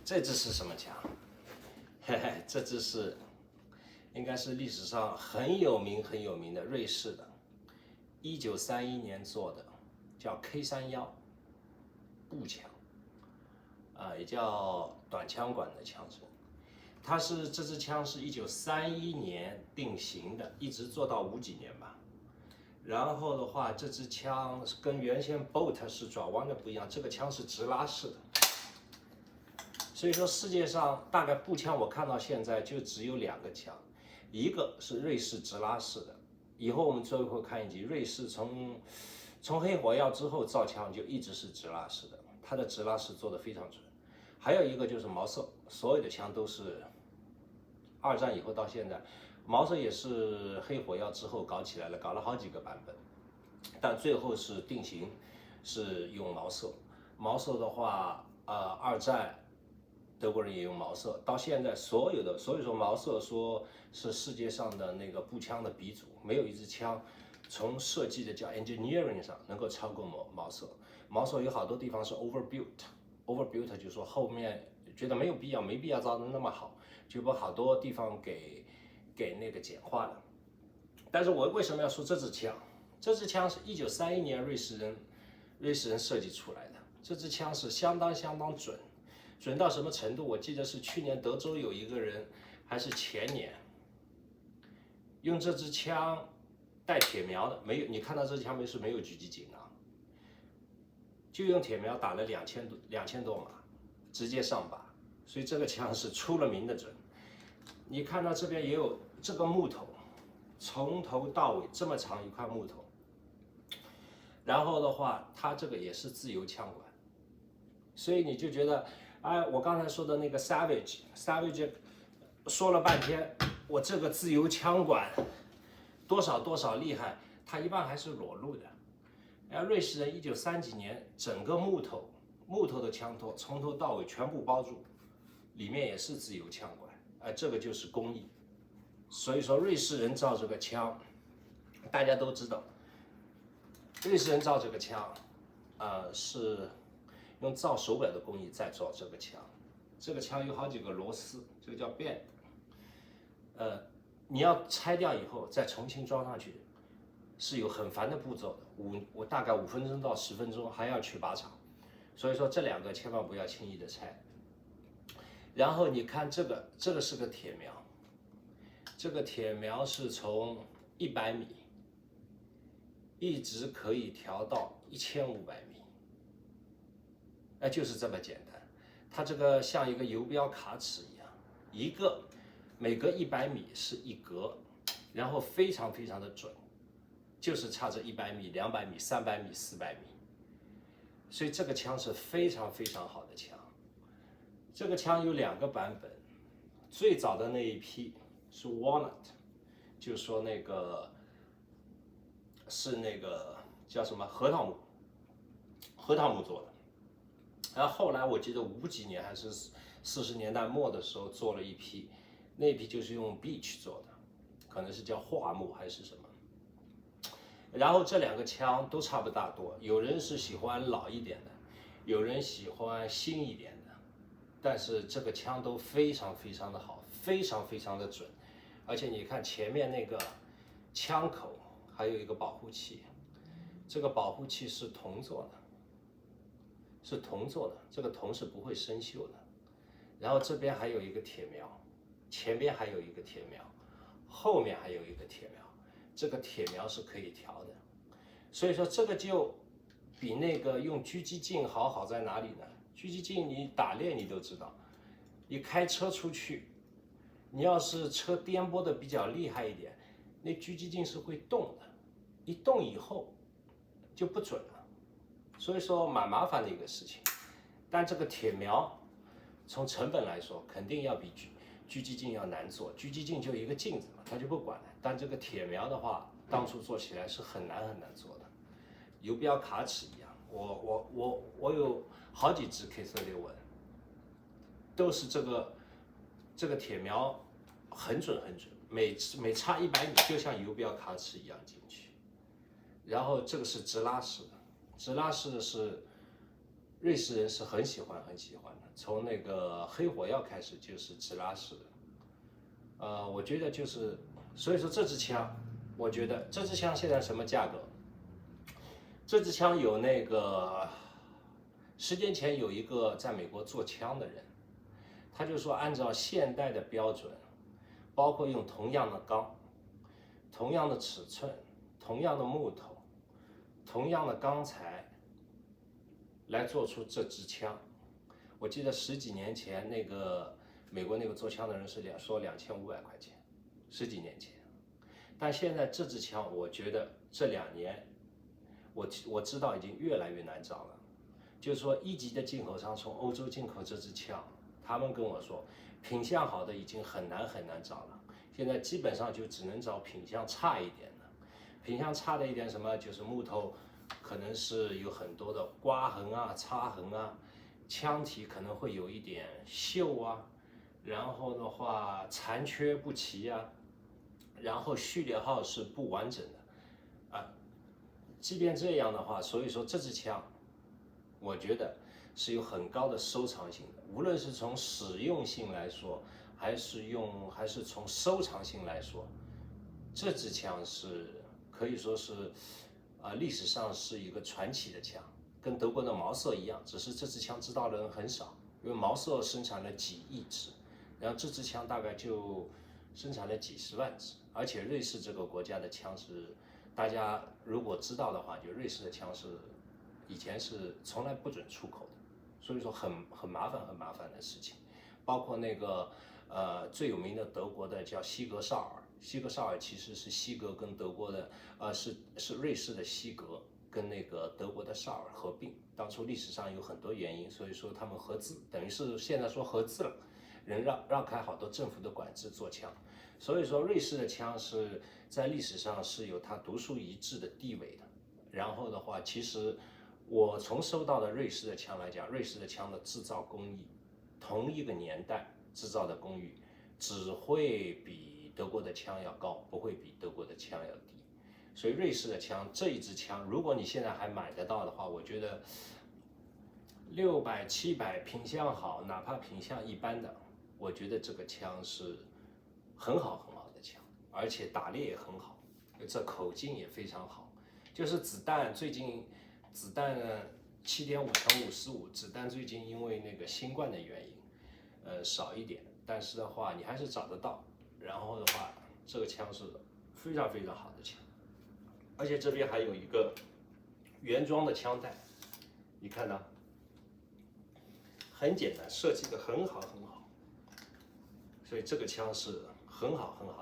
这支是什么枪？嘿嘿，这支是应该是历史上很有名的瑞士的，1931年做的，叫 K31步枪，也叫短枪管的枪声。这支枪是1931年定型的，一直做到50几年吧。然后的话，这支枪跟原先 bolt 是转弯的不一样，这个枪是直拉式的。所以说世界上大概步枪我看到现在就只有2个枪，一个是瑞士直拉式的，以后我们最后会看一集，瑞士从黑火药之后造枪就一直是直拉式的，它的直拉式做得非常准。还有一个就是毛瑟，所有的枪都是2战以后到现在，毛瑟也是黑火药之后搞起来了，搞了好几个版本，但最后是定型是用毛瑟。毛瑟的话，2战德国人也用毛瑟，到现在所以说毛瑟说是世界上的那个步枪的鼻祖，没有一支枪从设计的叫 engineering 上能够超过毛瑟。毛瑟有好多地方是 overbuilt 就是说后面觉得没必要造的那么好，就把好多地方给那个简化了。但是我为什么要说这支枪？这支枪是1931年瑞士人设计出来的，这支枪是相当准。准到什么程度？我记得是去年德州有一个人，还是前年，用这支枪带铁苗的，没有，你看到这支枪没有狙击镜啊，就用铁苗打了2000多码，直接上靶，所以这个枪是出了名的准。你看到这边也有这个木头，从头到尾这么长一块木头，然后的话，它这个也是自由枪管，所以你就觉得。我刚才说的那个 Savage 说了半天，我这个自由枪管多少厉害，它一般还是裸露的。瑞士人1930几年，整个木头的枪托从头到尾全部包住，里面也是自由枪管，这个就是工艺。所以说瑞士人造这个枪，大家都知道，瑞士人造这个枪，是用造手表的工艺在做这个枪，这个枪有好几个螺丝，这个叫 bend，你要拆掉以后再重新装上去，是有很烦的步骤的，我大概5分钟到10分钟，还要去靶场，所以说这2个千万不要轻易的拆。然后你看这个是个铁苗，这个铁苗是从100米一直可以调到1500米。就是这么简单，它这个像一个游标卡尺一样，每隔100米是一格，然后非常的准，就是差这100米、200米、300米、400米，所以这个枪是非常好的枪。这个枪有2个版本，最早的那一批是 Walnut， 就是说那个是那个叫什么核桃木做的。然后后来我记得50几年还是40年代末的时候做了一批，那一批就是用 beech 做的，可能是叫桦木还是什么。然后这2个枪都差不大多，有人是喜欢老一点的，有人喜欢新一点的，但是这个枪都非常的好，非常的准。而且你看前面那个枪口还有一个保护器，这个保护器是铜做的。这个铜是不会生锈的。然后这边还有一个铁苗，前边还有一个铁苗，后面还有一个铁苗，这个铁苗是可以调的。所以说这个就比那个用狙击镜好在哪里呢？狙击镜你打猎你都知道，你开车出去，你要是车颠簸的比较厉害一点，那狙击镜是会动的，一动以后就不准了。所以说蛮麻烦的一个事情，但这个铁苗从成本来说肯定要比狙击镜要难做，狙击镜就一个镜子嘛，它就不管了。但这个铁苗的话，当初做起来是很难做的，游标卡尺一样。我有好几支 K31，都是这个铁苗很准，每差100米就像游标卡尺一样进去。然后这个是直拉式的。直拉式的是瑞士人是很喜欢的，从那个黑火药开始就是直拉式的。我觉得就是，所以说这支枪，我觉得这支枪现在什么价格？这支枪有那个10年前有一个在美国做枪的人，他就说按照现代的标准，包括用同样的钢、同样的尺寸、同样的木头、同样的钢材来做出这支枪。我记得10几年前那个美国那个做枪的人是说2500块钱，10几年前。但现在这支枪，我觉得这2年，我知道已经越来越难找了。就是说1级的进口商从欧洲进口这支枪，他们跟我说，品相好的已经很难找了。现在基本上就只能找品相差一点的。品相差的一点什么，就是木头可能是有很多的刮痕啊、擦痕啊，枪体可能会有一点锈啊，然后的话残缺不齐啊，然后序列号是不完整的啊。即便这样的话，所以说这支枪，我觉得是有很高的收藏性的，无论是从实用性来说，还是从收藏性来说，这支枪是可以说是历史上是一个传奇的枪，跟德国的毛瑟一样，只是这支枪知道的人很少，因为毛瑟生产了几亿支，然后这支枪大概就生产了几十万支，而且瑞士这个国家的枪是，大家如果知道的话，就瑞士的枪是以前是从来不准出口的，所以说很麻烦的事情，包括那个最有名的德国的叫西格绍尔，西格绍尔其实是西格跟德国的是瑞士的西格跟那个德国的绍尔合并，当初历史上有很多原因，所以说他们合资，等于是现在说合资了，人让开好多政府的管制做枪，所以说瑞士的枪是在历史上是有它独树一帜的地位的。然后的话，其实我从收到的瑞士的枪来讲，瑞士的枪的制造工艺，同一个年代制造的工艺只会比德国的枪要高，不会比德国的枪要低。所以瑞士的枪这一支枪，如果你现在还买得到的话，我觉得600、700品相好，哪怕品相一般的，我觉得这个枪是很好的枪，而且打猎也很好，这口径也非常好。就是子弹最近子弹7.5×55，子弹最近因为那个新冠的原因，少一点，但是的话你还是找得到。然后的话，这个枪是非常好的枪，而且这边还有一个原装的枪带，你看到，很简单，设计的很好，所以这个枪是很好的。